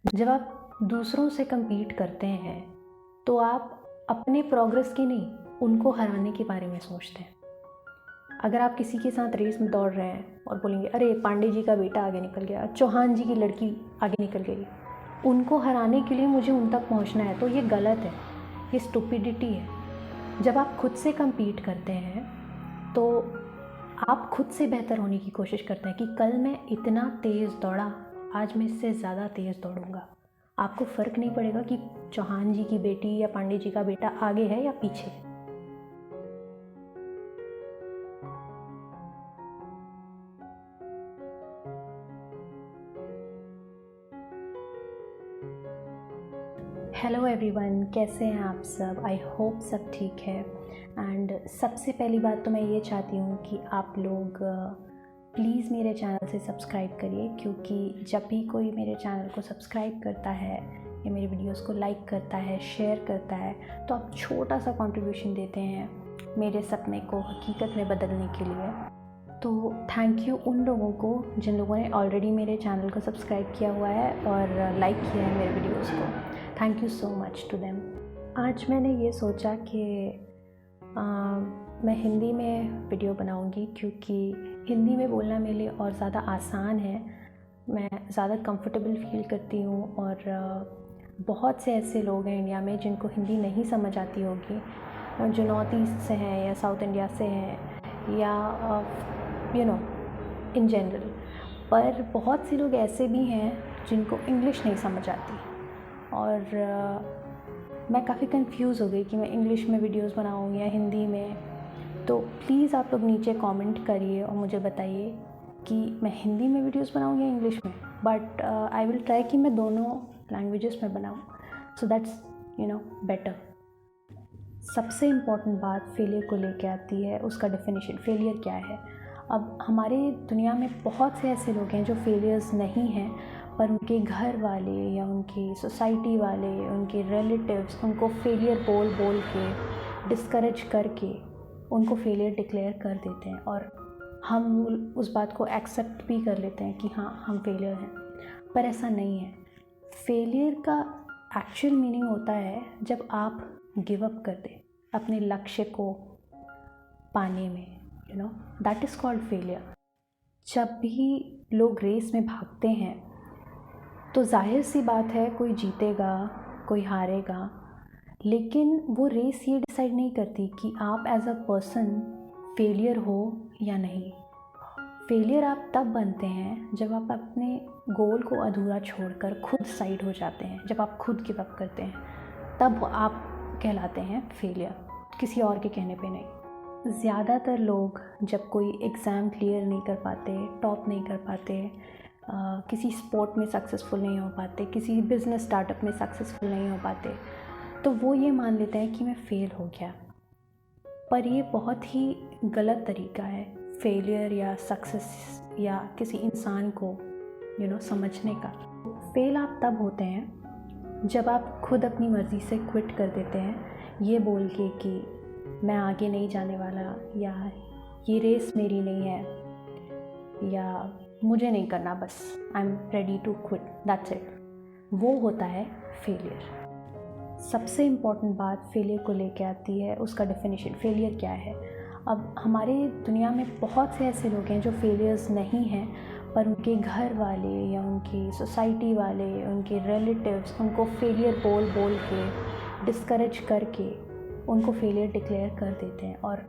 जब आप दूसरों से compete करते हैं तो आप अपने प्रोग्रेस की नहीं, उनको हराने के बारे में सोचते हैं। अगर आप किसी के साथ रेस में दौड़ रहे हैं और बोलेंगे अरे पांडे जी का बेटा आगे निकल गया, चौहान जी की लड़की आगे निकल गई, उनको हराने के लिए मुझे उन तक पहुंचना है, तो ये गलत है, ये स्टुपिडिटी है। जब आप खुद से compete करते हैं तो आप खुद से बेहतर होने की कोशिश करते हैं कि कल मैं इतना तेज़ दौड़ा, आज मैं इससे ज़्यादा तेज़ दौड़ूंगा। आपको फ़र्क नहीं पड़ेगा कि चौहान जी की बेटी या पांडे जी का बेटा आगे है या पीछे। हेलो एवरीवन, कैसे हैं आप सब? आई होप सब ठीक है। एंड सबसे पहली बात तो मैं ये चाहती हूँ कि आप लोग प्लीज़ मेरे चैनल से सब्सक्राइब करिए, क्योंकि जब भी कोई मेरे चैनल को सब्सक्राइब करता है या मेरे वीडियोस को लाइक करता है, शेयर करता है, तो आप छोटा सा कंट्रीब्यूशन देते हैं मेरे सपने को हकीकत में बदलने के लिए। तो थैंक यू उन लोगों को जिन लोगों ने ऑलरेडी मेरे चैनल को सब्सक्राइब किया हुआ है और लाइक किया है मेरे वीडियोस को। Thank you so much to them. आज मैंने ये सोचा कि मैं हिंदी में वीडियो बनाऊंगी, क्योंकि हिंदी में बोलना मेरे लिए और ज़्यादा आसान है। मैं ज़्यादा कंफर्टेबल फील करती हूँ और बहुत से ऐसे लोग हैं इंडिया में जिनको हिंदी नहीं समझ आती होगी, जो नॉर्थ ईस्ट से हैं या साउथ इंडिया से हैं या इन जनरल। पर बहुत से लोग ऐसे भी हैं जिनको इंग्लिश नहीं समझ आती और मैं काफ़ी कंफ्यूज हो गई कि मैं इंग्लिश में वीडियोस बनाऊँ या हिंदी में। तो प्लीज़ आप लोग नीचे कमेंट करिए और मुझे बताइए कि मैं हिंदी में वीडियोस बनाऊँ या इंग्लिश में। बट आई विल ट्राई कि मैं दोनों लैंग्वेजेस में बनाऊँ, सो दैट्स बेटर। सबसे इम्पॉर्टेंट बात फेलियर को लेके आती है, उसका डेफिनेशन। फेलियर क्या है? अब हमारे दुनिया में बहुत से ऐसे लोग हैं जो फेलियर्स नहीं हैं, पर उनके घर वाले या उनकी सोसाइटी वाले, उनके रिलेटिव्स उनको फेलियर बोल बोल के, डिस्करेज करके उनको फेलियर डिक्लेयर कर देते हैं और हम उस बात को एक्सेप्ट भी कर लेते हैं कि हाँ, हम फेलियर हैं। पर ऐसा नहीं है। फेलियर का एक्चुअल मीनिंग होता है जब आप गिव अप कर दें अपने लक्ष्य को पाने में, दैट इज़ कॉल्ड फेलियर। जब भी लोग रेस में भागते हैं तो जाहिर सी बात है कोई जीतेगा, कोई हारेगा, लेकिन वो रेस ये डिसाइड नहीं करती कि आप एज अ पर्सन फेलियर हो या नहीं। फेलियर आप तब बनते हैं जब आप अपने गोल को अधूरा छोड़कर खुद साइड हो जाते हैं, जब आप खुद गिव अप करते हैं, तब आप कहलाते हैं फेलियर, किसी और के कहने पे नहीं। ज़्यादातर लोग जब कोई एग्ज़ाम क्लियर नहीं कर पाते, टॉप नहीं कर पाते, किसी स्पोर्ट में सक्सेसफुल नहीं हो पाते, किसी बिज़नेस स्टार्टअप में सक्सेसफुल नहीं हो पाते, तो वो ये मान लेते हैं कि मैं फ़ेल हो गया। पर ये बहुत ही गलत तरीका है फेलियर या सक्सेस या किसी इंसान को समझने का। फेल आप तब होते हैं जब आप खुद अपनी मर्ज़ी से क्विट कर देते हैं, ये बोल के कि मैं आगे नहीं जाने वाला, या ये रेस मेरी नहीं है, या मुझे नहीं करना, बस I am ready to quit, that's it. वो होता है फेलियर। सबसे इम्पॉर्टेंट बात फेलियर को लेके आती है, उसका डेफिनेशन। फेलियर क्या है? अब हमारे दुनिया में बहुत से ऐसे लोग हैं जो फेलियर्स नहीं हैं, पर उनके घर वाले या उनकी सोसाइटी वाले, उनके रिलेटिव्स उनको फेलियर बोल बोल के, डिस्करेज करके उनको फेलियर डिक्लेयर कर देते हैं और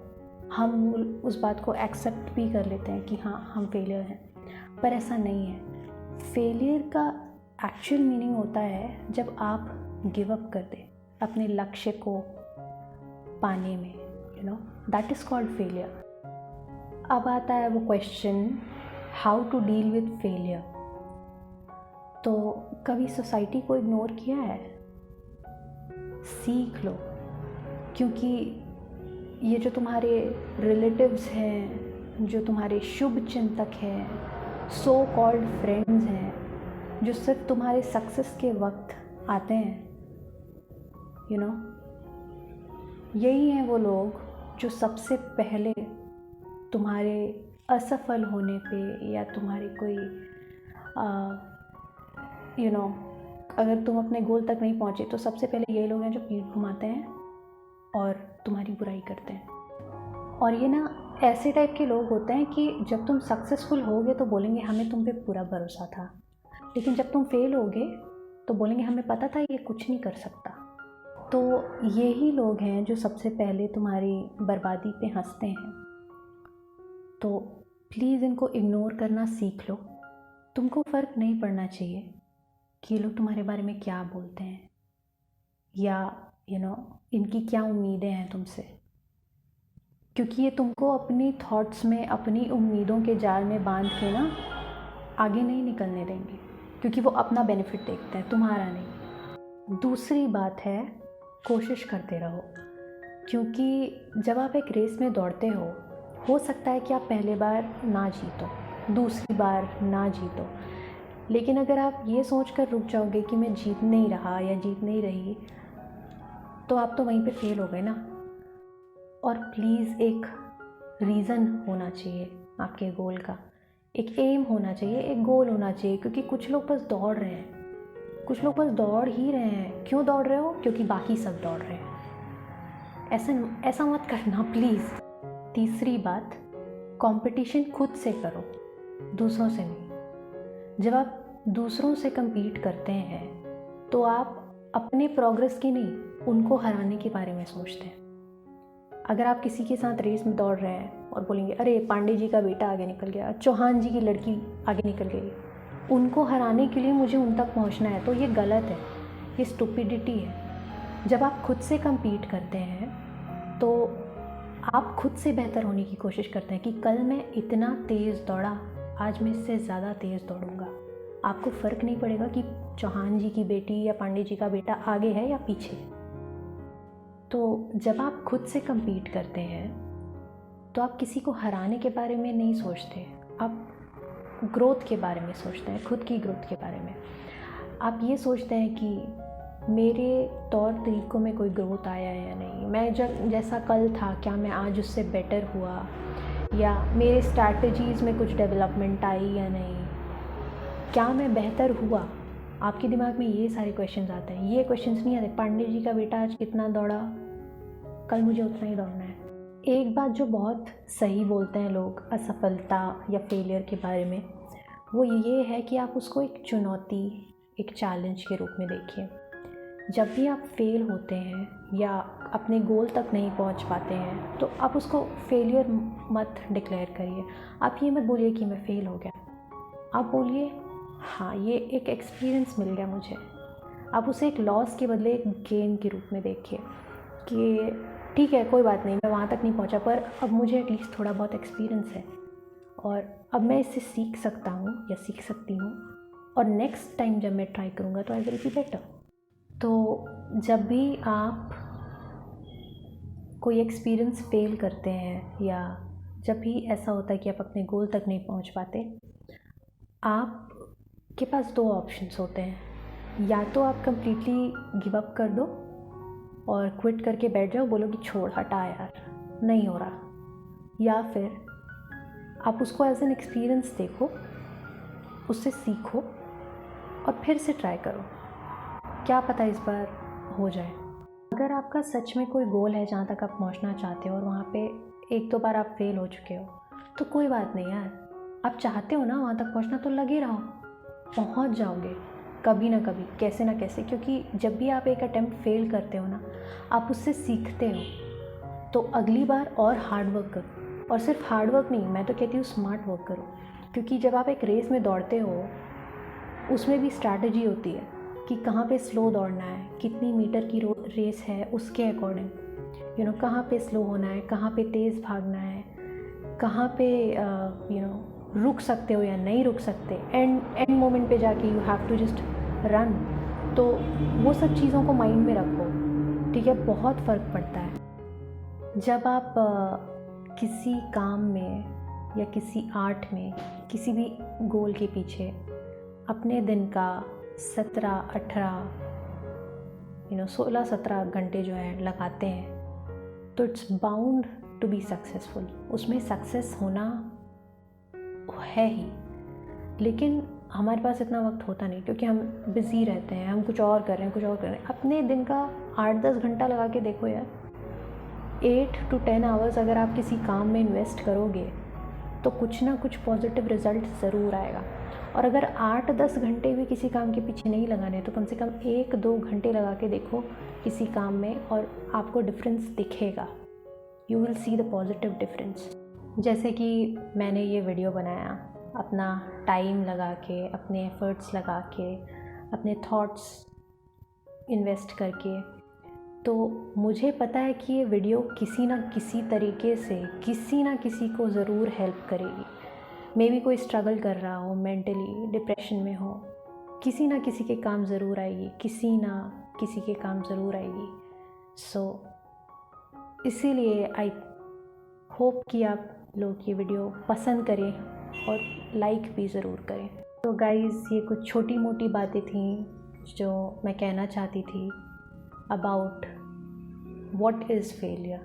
हम उस बात को एक्सेप्ट भी कर लेते हैं कि हाँ, हम फेलियर हैं। पर ऐसा नहीं है। फेलियर का एक्चुअल मीनिंग होता है जब आप गिव अप कर दें अपने लक्ष्य को पाने में, दैट इज़ कॉल्ड फेलियर। अब आता है वो question, how to deal with failure. तो कभी सोसाइटी को इग्नोर किया है? सीख लो, क्योंकि ये जो तुम्हारे रिलेटिव्स हैं, जो तुम्हारे शुभ चिंतक हैं, सो कॉल्ड फ्रेंड्स हैं, जो सिर्फ तुम्हारे सक्सेस के वक्त आते हैं, यही हैं वो लोग जो सबसे पहले तुम्हारे असफल होने पे या तुम्हारे कोई अगर तुम अपने गोल तक नहीं पहुँचे तो सबसे पहले ये लोग हैं जो पीठ घुमाते हैं और तुम्हारी बुराई करते हैं। और ये ना ऐसे टाइप के लोग होते हैं कि जब तुम सक्सेसफुल होगे तो बोलेंगे हमें तुम पे पूरा भरोसा था, लेकिन जब तुम फेल होगे तो बोलेंगे हमें पता था ये कुछ नहीं कर सकता। तो यही लोग हैं जो सबसे पहले तुम्हारी बर्बादी पे हंसते हैं। तो प्लीज़ इनको इग्नोर करना सीख लो। तुमको फ़र्क नहीं पड़ना चाहिए कि ये लोग तुम्हारे बारे में क्या बोलते हैं या इनकी क्या उम्मीदें हैं तुमसे, क्योंकि ये तुमको अपनी थॉट्स में, अपनी उम्मीदों के जाल में बांध के ना आगे नहीं निकलने देंगे, क्योंकि वो अपना बेनिफिट देखते हैं, तुम्हारा नहीं। दूसरी बात है, कोशिश करते रहो, क्योंकि जब आप एक रेस में दौड़ते हो सकता है कि आप पहले बार ना जीतो, दूसरी बार ना जीतो, लेकिन अगर आप ये सोचकर रुक जाओगे कि मैं जीत नहीं रहा या जीत नहीं रही, तो आप तो वहीं पे फेल हो गए ना। और प्लीज़ एक रीज़न होना चाहिए आपके गोल का, एक एम होना चाहिए, एक गोल होना चाहिए, क्योंकि कुछ लोग बस दौड़ रहे हैं, कुछ लोग बस दौड़ ही रहे हैं। क्यों दौड़ रहे हो? क्योंकि बाकी सब दौड़ रहे हैं। ऐसा मत करना प्लीज़। तीसरी बात, कंपटीशन खुद से करो, दूसरों से नहीं। जब आप दूसरों से compete करते हैं तो आप अपने प्रोग्रेस की नहीं, उनको हराने के बारे में सोचते हैं। अगर आप किसी के साथ रेस में दौड़ रहे हैं और बोलेंगे अरे पांडे जी का बेटा आगे निकल गया, चौहान जी की लड़की आगे निकल गई, उनको हराने के लिए मुझे उन तक पहुंचना है, तो ये गलत है, ये स्टुपिडिटी है। जब आप खुद से compete करते हैं तो आप खुद से बेहतर होने की कोशिश करते हैं कि कल मैं इतना तेज़ दौड़ा, आज मैं इससे ज़्यादा तेज़ दौड़ूंगा। आपको फ़र्क नहीं पड़ेगा कि चौहान जी की बेटी या पांडे जी का बेटा आगे है या पीछे। तो जब आप खुद से compete करते हैं तो आप किसी को हराने के बारे में नहीं सोचते, आप ग्रोथ के बारे में सोचते हैं, खुद की ग्रोथ के बारे में। आप ये सोचते हैं कि मेरे तौर तरीक़ों में कोई ग्रोथ आया है या नहीं, मैं जैसा कल था क्या मैं आज उससे बेटर हुआ, या मेरे स्ट्रैटेजीज़ में कुछ डेवलपमेंट आई या नहीं, क्या मैं बेहतर हुआ। आपके दिमाग में ये सारे क्वेश्चंस आते हैं। ये क्वेश्चंस नहीं आते पांडे जी का बेटा आज कितना दौड़ा, कल मुझे उतना ही दौड़ना है। एक बात जो बहुत सही बोलते हैं लोग असफलता या फेलियर के बारे में, वो ये है कि आप उसको एक चुनौती, एक चैलेंज के रूप में देखिए। जब भी आप फेल होते हैं या अपने गोल तक नहीं पहुंच पाते हैं तो आप उसको फेलियर मत डिक्लेयर करिए। आप ये मत बोलिए कि मैं फ़ेल हो गया, आप बोलिए हाँ ये एक एक्सपीरियंस मिल गया मुझे। आप उसे एक लॉस के बदले एक गेन के रूप में देखिए कि ठीक है कोई बात नहीं, मैं वहाँ तक नहीं पहुँचा, पर अब मुझे एटलीस्ट थोड़ा बहुत एक्सपीरियंस है और अब मैं इससे सीख सकता हूँ या सीख सकती हूँ, और नेक्स्ट टाइम जब मैं ट्राई करूँगा तो आई विल बी बेटर। तो जब भी आप कोई एक्सपीरियंस फेल करते हैं या जब भी ऐसा होता है कि आप अपने गोल तक नहीं पहुंच पाते, आपके पास दो ऑप्शंस होते हैं। या तो आप कम्प्लीटली गिव अप कर दो और क्विट करके बैठ जाओ, बोलो कि छोड़ हटा यार नहीं हो रहा, या फिर आप उसको एज एन एक्सपीरियंस देखो, उससे सीखो और फिर से ट्राई करो, क्या पता इस बार हो जाए। अगर आपका सच में कोई गोल है जहाँ तक आप पहुँचना चाहते हो और वहाँ पे एक दो बार आप फेल हो चुके हो तो कोई बात नहीं यार, आप चाहते हो ना वहाँ तक पहुँचना तो लगे रहो, पहुँच जाओगे कभी ना कभी, कैसे ना कैसे। क्योंकि जब भी आप एक अटेम्प्ट फेल करते हो ना, आप उससे सीखते हो, तो अगली बार और हार्ड वर्क करो। और सिर्फ हार्ड वर्क नहीं, मैं तो कहती हूँ स्मार्ट वर्क करो, क्योंकि जब आप एक रेस में दौड़ते हो उसमें भी स्ट्रैटेजी होती है कि कहाँ पे स्लो दौड़ना है, कितनी मीटर की रेस है उसके अकॉर्डिंग कहाँ पे स्लो होना है, कहाँ पे तेज़ भागना है, कहाँ पे रुक सकते हो या नहीं रुक सकते, एंड मोमेंट पे जाके you have to just run. तो वो सब चीज़ों को माइंड में रखो, ठीक है, बहुत फ़र्क पड़ता है। जब आप किसी काम में या किसी आर्ट में, किसी भी गोल के पीछे अपने दिन का 16-17 घंटे जो है लगाते हैं, तो it's bound to be successful. उसमें सक्सेस होना है ही, लेकिन हमारे पास इतना वक्त होता नहीं, क्योंकि हम बिज़ी रहते हैं, हम कुछ और कर रहे हैं, कुछ और कर रहे हैं। अपने दिन का 8-10 घंटा लगा के देखो यार, 8 to 10 आवर्स अगर आप किसी काम में इन्वेस्ट करोगे तो कुछ ना कुछ पॉजिटिव रिज़ल्ट ज़रूर आएगा। और अगर 8-10 घंटे भी किसी काम के पीछे नहीं लगाने तो कम से कम 1-2 घंटे लगा के देखो किसी काम में, और आपको डिफरेंस दिखेगा। You will see the positive difference. जैसे कि मैंने ये वीडियो बनाया अपना टाइम लगा के, अपने एफ़र्ट्स लगा के, अपने थॉट्स इन्वेस्ट करके, तो मुझे पता है कि ये वीडियो किसी ना किसी तरीके से किसी ना किसी को ज़रूर हेल्प करेगी। मे बी कोई स्ट्रगल कर रहा हो, मेंटली डिप्रेशन में हो, किसी ना किसी के काम ज़रूर आएगी, किसी ना किसी के काम ज़रूर आएगी। सो इसीलिए आई होप कि आप लोग ये वीडियो पसंद करें और लाइक भी ज़रूर करें। तो गाइज़, ये कुछ छोटी मोटी बातें थी जो मैं कहना चाहती थी अबाउट व्हाट इज़ फेलियर।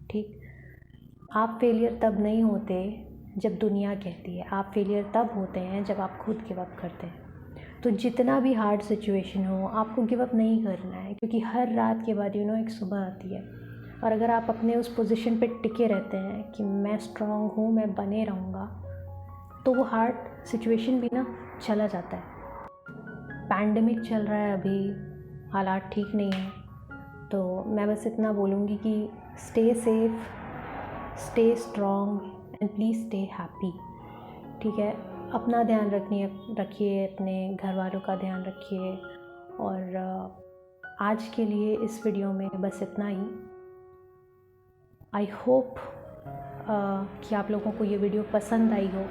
ठीक, आप फेलियर तब नहीं होते जब दुनिया कहती है, आप फेलियर तब होते हैं जब आप खुद गिव अप करते हैं। तो जितना भी हार्ड सिचुएशन हो, आपको गिव अप नहीं करना है, क्योंकि हर रात के बाद एक सुबह आती है। और अगर आप अपने उस पोजीशन पे टिके रहते हैं कि मैं स्ट्रांग हूँ, मैं बने रहूँगा, तो वो हार्ड सिचुएशन भी चला जाता है। पैंडेमिक चल रहा है अभी, हालात ठीक नहीं है, तो मैं बस इतना बोलूँगी कि stay safe, stay strong and please stay happy. ठीक है, अपना ध्यान रखिए, अपने घर वालों का ध्यान रखिए। और आज के लिए इस वीडियो में बस इतना ही। आई होप कि आप लोगों को ये वीडियो पसंद आई हो।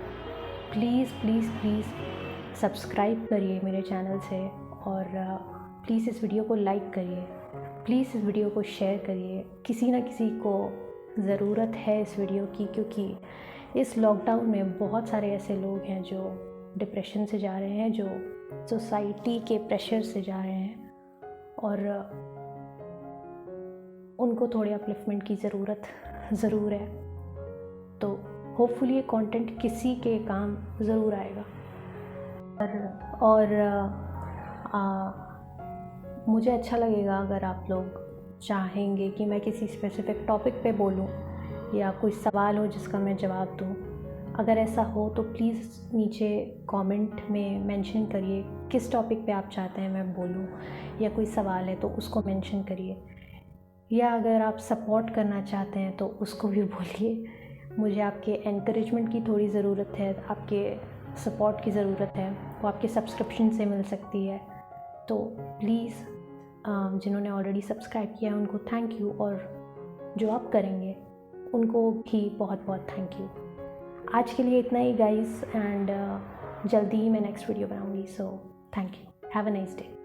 प्लीज़ प्लीज़ प्लीज़ सब्सक्राइब करिए मेरे चैनल से, और प्लीज़ इस वीडियो को लाइक करिए, प्लीज़ इस वीडियो को शेयर करिए। किसी ना किसी को ज़रूरत है इस वीडियो की, क्योंकि इस लॉकडाउन में बहुत सारे ऐसे लोग हैं जो डिप्रेशन से जा रहे हैं, जो सोसाइटी के प्रेशर से जा रहे हैं, और उनको थोड़ी अपलिफ्टमेंट की ज़रूरत ज़रूर है। तो होपफुली ये कंटेंट किसी के काम ज़रूर आएगा। और मुझे अच्छा लगेगा अगर आप लोग चाहेंगे कि मैं किसी स्पेसिफिक टॉपिक पे बोलूं, या कोई सवाल हो जिसका मैं जवाब दूं। अगर ऐसा हो तो प्लीज़ नीचे कमेंट में मेंशन करिए किस टॉपिक पे आप चाहते हैं मैं बोलूं, या कोई सवाल है तो उसको मेंशन करिए। या अगर आप सपोर्ट करना चाहते हैं तो उसको भी बोलिए। मुझे आपके एनकरेजमेंट की थोड़ी ज़रूरत है, आपके सपोर्ट की ज़रूरत है, वो आपके सब्सक्रिप्शन से मिल सकती है। तो प्लीज़ जिन्होंने ऑलरेडी सब्सक्राइब किया है उनको थैंक यू, और जो आप करेंगे उनको भी बहुत बहुत थैंक यू। आज के लिए इतना ही गाइस, एंड जल्दी ही मैं नेक्स्ट वीडियो बनाऊंगी। So thank you, have a nice day.